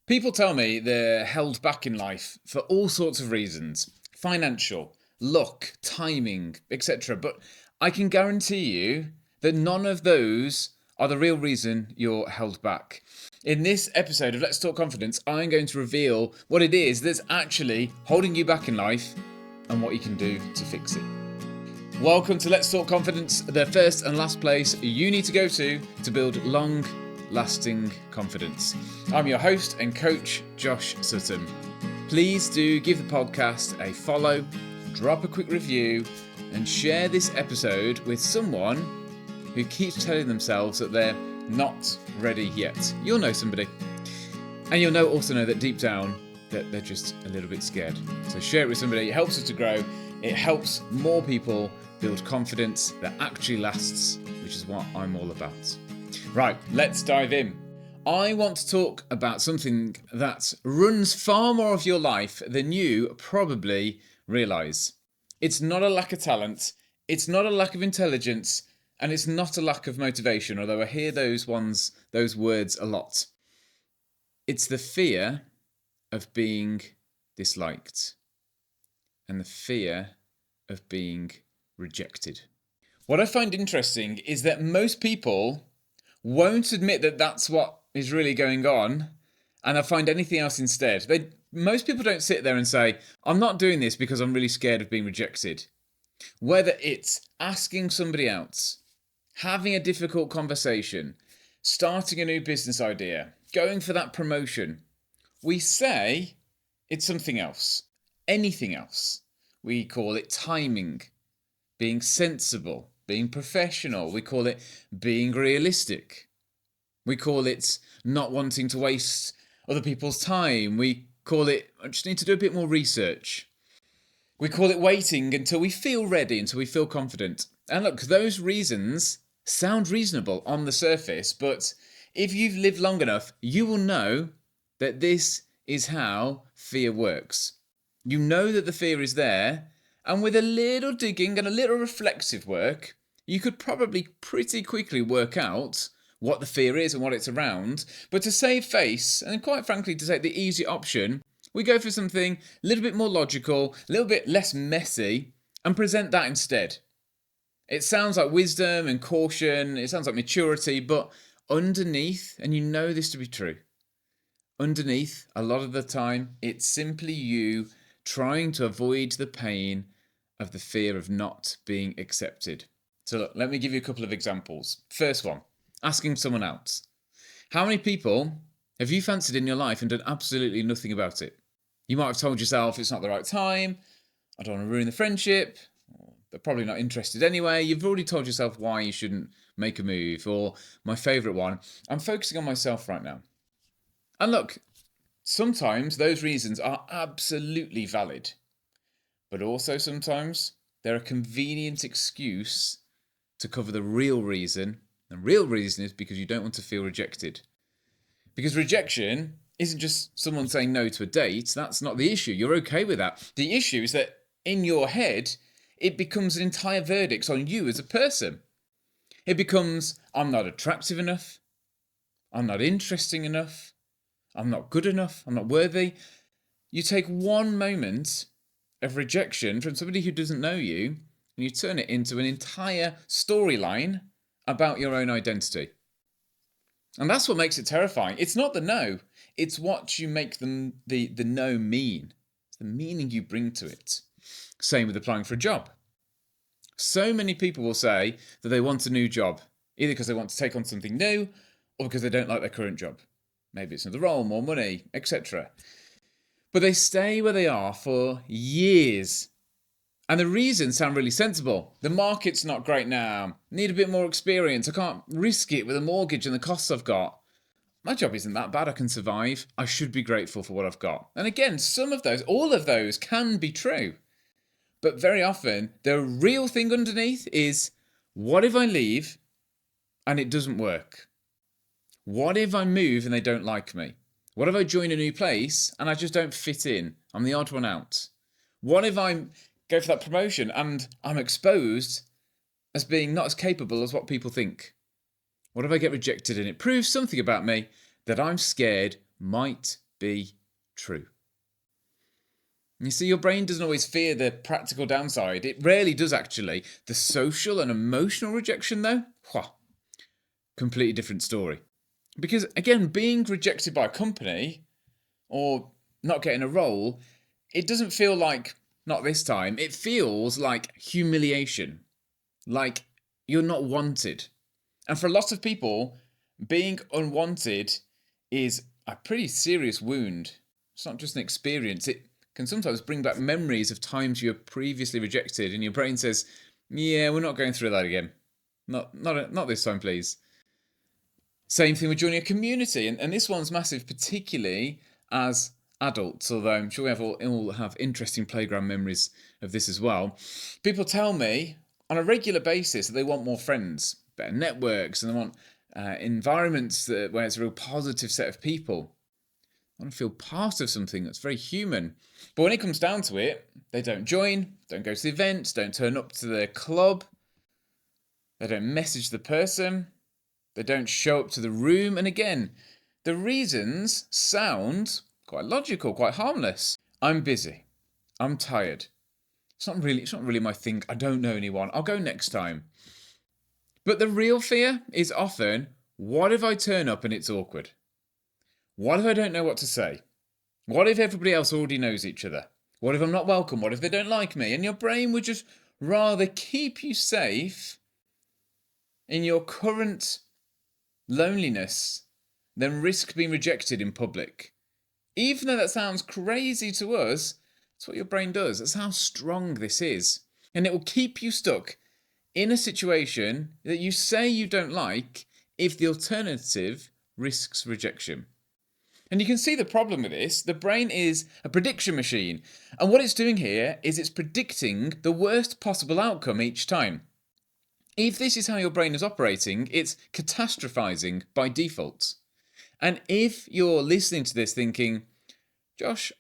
People tell me they're held back in life for all sorts of reasons: financial, luck, timing, etc. But I can guarantee you that none of those are the real reason you're held back. In this episode of Let's Talk Confidence, I'm going to reveal what it is that's actually holding you back in life and what you can do to fix it. Welcome to Let's Talk Confidence, the first and last place you need to go to build long-lasting confidence. I'm your host and coach, Josh Sutton. Please do give the podcast a follow, drop a quick review, and share this episode with someone who keeps telling themselves that they're not ready yet. You'll know somebody. And you'll also know that deep down that they're just a little bit scared. So share it with somebody. It helps us to grow. It helps more people build confidence that actually lasts, which is what I'm all about. Right, let's dive in. I want to talk about something that runs far more of your life than you probably realise. It's not a lack of talent, it's not a lack of intelligence, and it's not a lack of motivation, although I hear those words a lot. It's the fear of being disliked and the fear of being rejected. What I find interesting is that most people won't admit that that's what is really going on, and they'll find anything else instead. Most people don't sit there and say, I'm not doing this because I'm really scared of being rejected. Whether it's asking somebody else, having a difficult conversation, starting a new business idea, going for that promotion, we say it's something else, anything else. We call it timing, being sensible, being professional. We call it being realistic. We call it not wanting to waste other people's time. We call it, I just need to do a bit more research. We call it waiting until we feel ready, until we feel confident. And look, those reasons sound reasonable on the surface, but if you've lived long enough, you will know that this is how fear works. You know that the fear is there, and with a little digging and a little reflexive work, you could probably pretty quickly work out what the fear is and what it's around. But to save face, and quite frankly to take the easy option, we go for something a little bit more logical, a little bit less messy, and present that instead. It sounds like wisdom and caution, it sounds like maturity, but underneath, and you know this to be true, underneath, a lot of the time, it's simply you trying to avoid the pain of the fear of not being accepted. So look, let me give you a couple of examples. First one, asking someone out. How many people have you fancied in your life and done absolutely nothing about it? You might have told yourself it's not the right time, I don't want to ruin the friendship, they're probably not interested anyway. You've already told yourself why you shouldn't make a move. Or my favourite one, I'm focusing on myself right now. And look, sometimes those reasons are absolutely valid, but also sometimes they're a convenient excuse to cover the real reason. The real reason is because you don't want to feel rejected. Because rejection isn't just someone saying no to a date. That's not the issue. You're okay with that. The issue is that in your head, it becomes an entire verdict on you as a person. It becomes, I'm not attractive enough. I'm not interesting enough. I'm not good enough. I'm not worthy. You take one moment of rejection from somebody who doesn't know you, and you turn it into an entire storyline about your own identity. And that's what makes it terrifying. It's not the no, it's what you make the no mean. It's the meaning you bring to it. Same with applying for a job. So many people will say that they want a new job, either because they want to take on something new or because they don't like their current job. Maybe it's another role, more money, etc. But they stay where they are for years. And the reasons sound really sensible. The market's not great now. Need a bit more experience. I can't risk it with a mortgage and the costs I've got. My job isn't that bad. I can survive. I should be grateful for what I've got. And again, all of those can be true. But very often, the real thing underneath is, what if I leave and it doesn't work? What if I move and they don't like me? What if I join a new place and I just don't fit in? I'm the odd one out. What if I go for that promotion and I'm exposed as being not as capable as what people think? What if I get rejected and it proves something about me that I'm scared might be true. You see, your brain doesn't always fear the practical downside. It rarely does, actually. The social and emotional rejection, though, completely different story. Because, again, being rejected by a company or not getting a role, it doesn't feel like, not this time, it feels like humiliation, like you're not wanted. And for a lot of people, being unwanted is a pretty serious wound. It's not just an experience. It can sometimes bring back memories of times you were previously rejected, and your brain says, yeah, we're not going through that again. Not this time, please. Same thing with joining a community, and this one's massive, particularly as adults, although I'm sure we all have interesting playground memories of this as well. People tell me on a regular basis that they want more friends, better networks, and they want environments where it's a real positive set of people. I want to feel part of something that's very human. But when it comes down to it, they don't join, don't go to the events, don't turn up to the club, they don't message the person, they don't show up to the room. And again, the reasons sound quite logical, quite harmless. I'm busy. I'm tired. It's not really my thing. I don't know anyone. I'll go next time. But the real fear is often, what if I turn up and it's awkward? What if I don't know what to say? What if everybody else already knows each other? What if I'm not welcome? What if they don't like me? And your brain would just rather keep you safe in your current loneliness than risk being rejected in public. Even though that sounds crazy to us, that's what your brain does. That's how strong this is. And it will keep you stuck in a situation that you say you don't like if the alternative risks rejection. And you can see the problem with this. The brain is a prediction machine. And what it's doing here is it's predicting the worst possible outcome each time. If this is how your brain is operating, it's catastrophizing by default. And if you're listening to this thinking, Josh,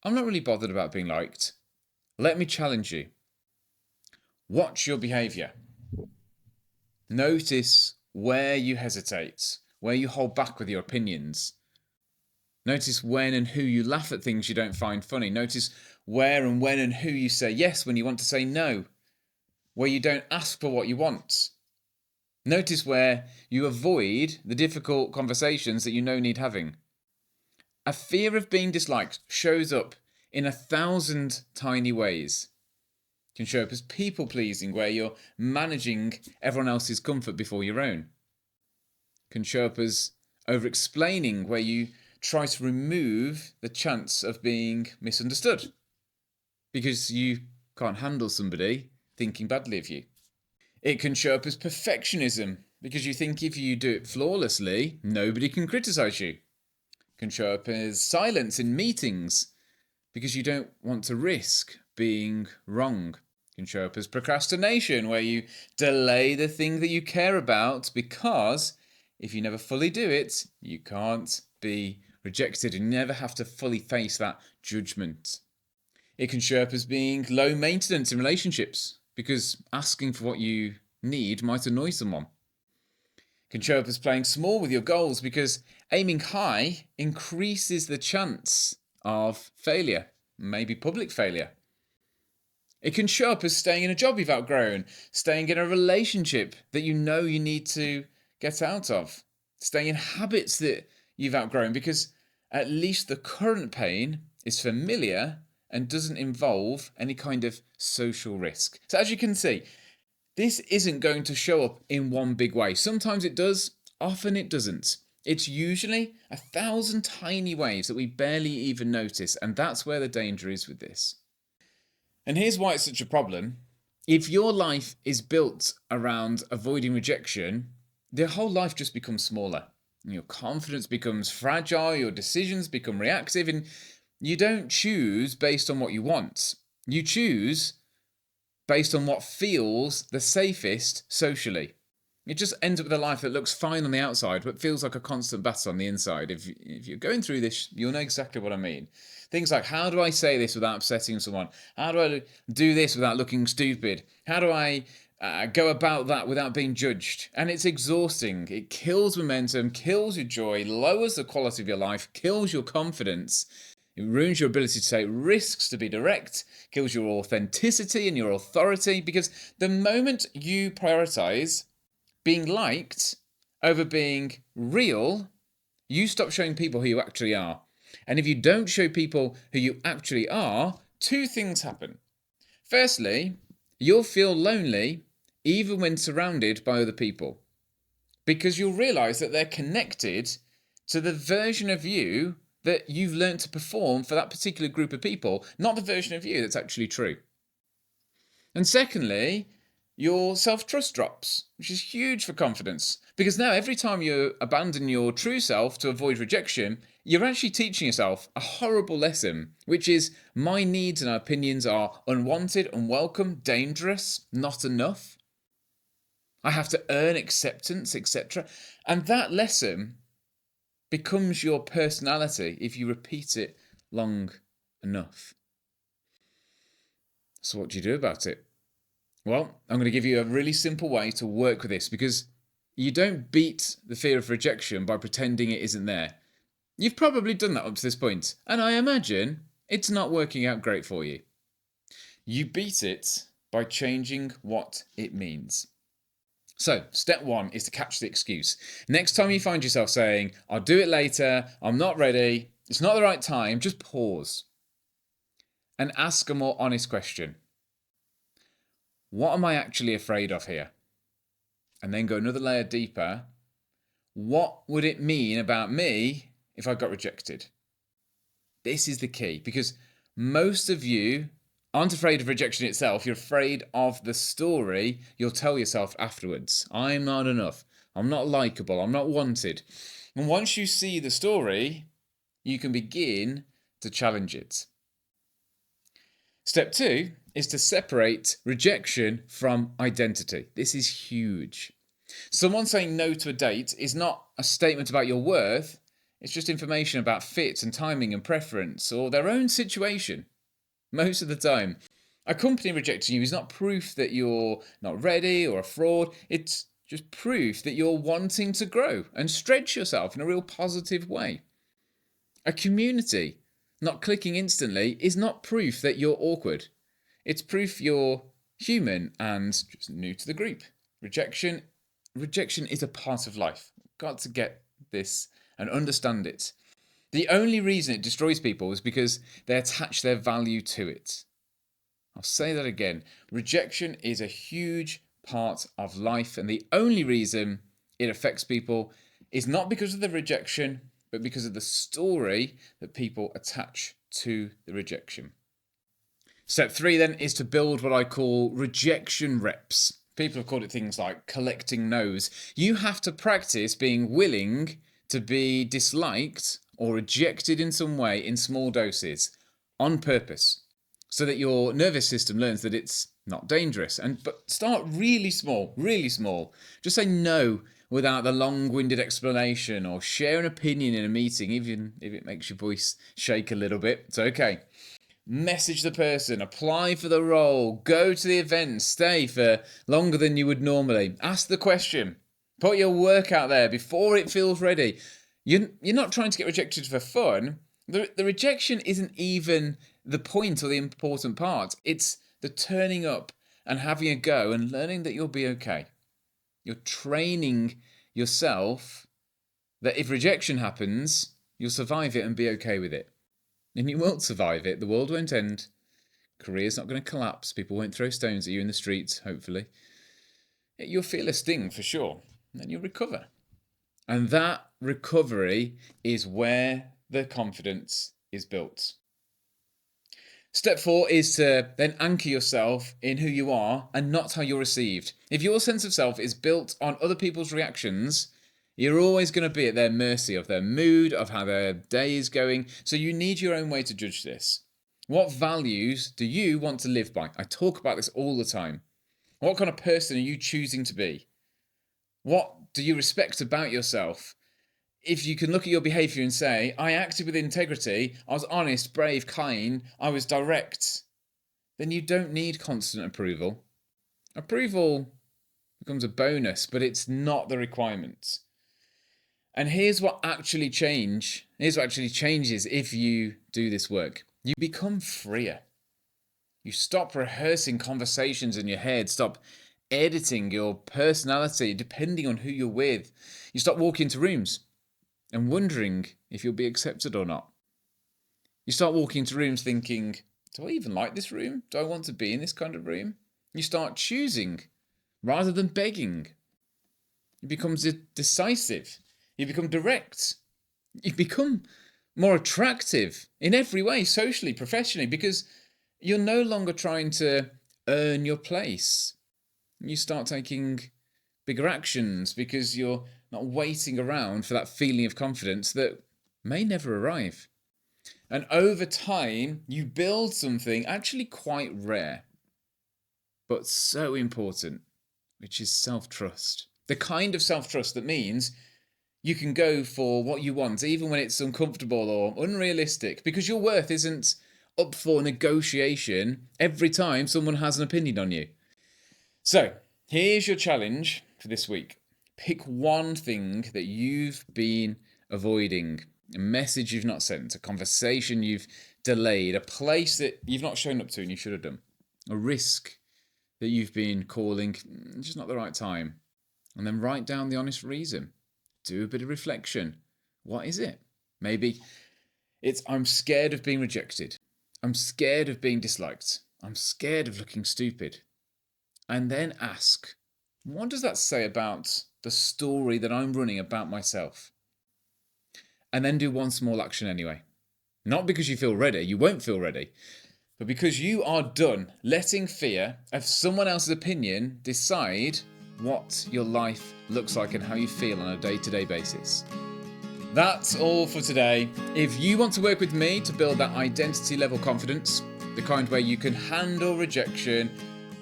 I'm not really bothered about being liked, let me challenge you. Watch your behaviour. Notice where you hesitate, where you hold back with your opinions. Notice when and who you laugh at things you don't find funny. Notice where and when and who you say yes when you want to say no. Where you don't ask for what you want. Notice where you avoid the difficult conversations that you know need having. A fear of being disliked shows up in 1,000 tiny ways. It can show up as people-pleasing, where you're managing everyone else's comfort before your own. It can show up as over-explaining, where you try to remove the chance of being misunderstood because you can't handle somebody thinking badly of you. It can show up as perfectionism because you think if you do it flawlessly, nobody can criticize you. It can show up as silence in meetings because you don't want to risk being wrong. It can show up as procrastination, where you delay the thing that you care about because if you never fully do it, you can't be rejected and never have to fully face that judgment. It can show up as being low maintenance in relationships because asking for what you need might annoy someone. It can show up as playing small with your goals because aiming high increases the chance of failure, maybe public failure. It can show up as staying in a job you've outgrown, staying in a relationship that you know you need to get out of, staying in habits that you've outgrown because at least the current pain is familiar and doesn't involve any kind of social risk. So as you can see, this isn't going to show up in one big way. Sometimes it does, often it doesn't. It's usually 1,000 tiny ways that we barely even notice, and that's where the danger is with this. And here's why it's such a problem. If your life is built around avoiding rejection, the whole life just becomes smaller. Your confidence becomes fragile, your decisions become reactive, and you don't choose based on what you want. You choose based on what feels the safest socially. It just ends up with a life that looks fine on the outside, but feels like a constant battle on the inside. If you're going through this, you'll know exactly what I mean. Things like, how do I say this without upsetting someone? How do I do this without looking stupid? How do I go about that without being judged. And it's exhausting. It kills momentum, kills your joy, lowers the quality of your life, kills your confidence. It ruins your ability to take risks, to be direct, kills your authenticity and your authority, because the moment you prioritize being liked over being real, you stop showing people who you actually are. And if you don't show people who you actually are, two things happen. Firstly, you'll feel lonely even when surrounded by other people, because you'll realize that they're connected to the version of you that you've learned to perform for that particular group of people, not the version of you that's actually true. And secondly, your self-trust drops, which is huge for confidence, because now every time you abandon your true self to avoid rejection, you're actually teaching yourself a horrible lesson, which is my needs and opinions are unwanted, unwelcome, dangerous, not enough. I have to earn acceptance, etc. And that lesson becomes your personality if you repeat it long enough. So what do you do about it? Well, I'm going to give you a really simple way to work with this, because you don't beat the fear of rejection by pretending it isn't there. You've probably done that up to this point, and I imagine it's not working out great for you. You beat it by changing what it means. So, step one is to catch the excuse. Next time you find yourself saying, I'll do it later, I'm not ready, it's not the right time, just pause and ask a more honest question. What am I actually afraid of here? And then go another layer deeper. What would it mean about me if I got rejected? This is the key, because most of you aren't afraid of rejection itself. You're afraid of the story you'll tell yourself afterwards. I'm not enough. I'm not likable. I'm not wanted. And once you see the story, you can begin to challenge it. Step two is to separate rejection from identity. This is huge. Someone saying no to a date is not a statement about your worth. It's just information about fit and timing and preference, or their own situation. Most of the time, a company rejecting you is not proof that you're not ready or a fraud. It's just proof that you're wanting to grow and stretch yourself in a real positive way. A community not clicking instantly is not proof that you're awkward. It's proof you're human and just new to the group. Rejection is a part of life. Got to get this and understand it. The only reason it destroys people is because they attach their value to it. I'll say that again. Rejection is a huge part of life, and the only reason it affects people is not because of the rejection, but because of the story that people attach to the rejection. Step three then is to build what I call rejection reps. People have called it things like collecting no's. You have to practice being willing to be disliked or rejected in some way in small doses on purpose, so that your nervous system learns that it's not dangerous. But start really small, really small. Just say no without the long-winded explanation, or share an opinion in a meeting, even if it makes your voice shake a little bit. It's okay. Message the person, apply for the role, go to the event, stay for longer than you would normally. Ask the question. Put your work out there before it feels ready. You're not trying to get rejected for fun. The rejection isn't even the point or the important part. It's the turning up and having a go and learning that you'll be okay. You're training yourself that if rejection happens, you'll survive it and be okay with it. And you won't survive it. The world won't end. Career's not going to collapse. People won't throw stones at you in the streets, hopefully. You'll feel a sting for sure. And then you'll recover. And that recovery is where the confidence is built. Step four is to then anchor yourself in who you are and not how you're received. If your sense of self is built on other people's reactions, you're always going to be at their mercy of their mood, of how their day is going. So you need your own way to judge this. What values do you want to live by? I talk about this all the time. What kind of person are you choosing to be? What do you respect about yourself? If you can look at your behaviour and say, I acted with integrity, I was honest, brave, kind, I was direct, then you don't need constant approval. Approval becomes a bonus, but it's not the requirement. And here's what actually changes if you do this work. You become freer. You stop rehearsing conversations in your head, stop editing your personality depending on who you're with. You stop walking into rooms and wondering if you'll be accepted or not. You start walking into rooms thinking, do I even like this room? Do I want to be in this kind of room? You start choosing rather than begging. You become decisive. You become direct. You become more attractive in every way, socially, professionally, because you're no longer trying to earn your place. You start taking bigger actions because you're not waiting around for that feeling of confidence that may never arrive. And over time, you build something actually quite rare, but so important, which is self-trust. The kind of self-trust that means you can go for what you want, even when it's uncomfortable or unrealistic, because your worth isn't up for negotiation every time someone has an opinion on you. So, here's your challenge for this week. Pick one thing that you've been avoiding, a message you've not sent, a conversation you've delayed, a place that you've not shown up to and you should have done, a risk that you've been calling just not the right time, and then write down the honest reason. Do a bit of reflection. What is it? Maybe it's I'm scared of being rejected. I'm scared of being disliked. I'm scared of looking stupid. And then ask, what does that say about the story that I'm running about myself? And then do one small action anyway. Not because you feel ready, you won't feel ready, but because you are done letting fear of someone else's opinion decide what your life looks like and how you feel on a day-to-day basis. That's all for today. If you want to work with me to build that identity level confidence, the kind where you can handle rejection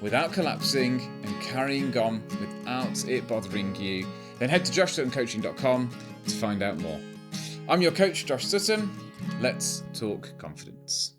without collapsing and carrying on without it bothering you, then head to joshsuttoncoaching.com to find out more. I'm your coach, Josh Sutton. Let's talk confidence.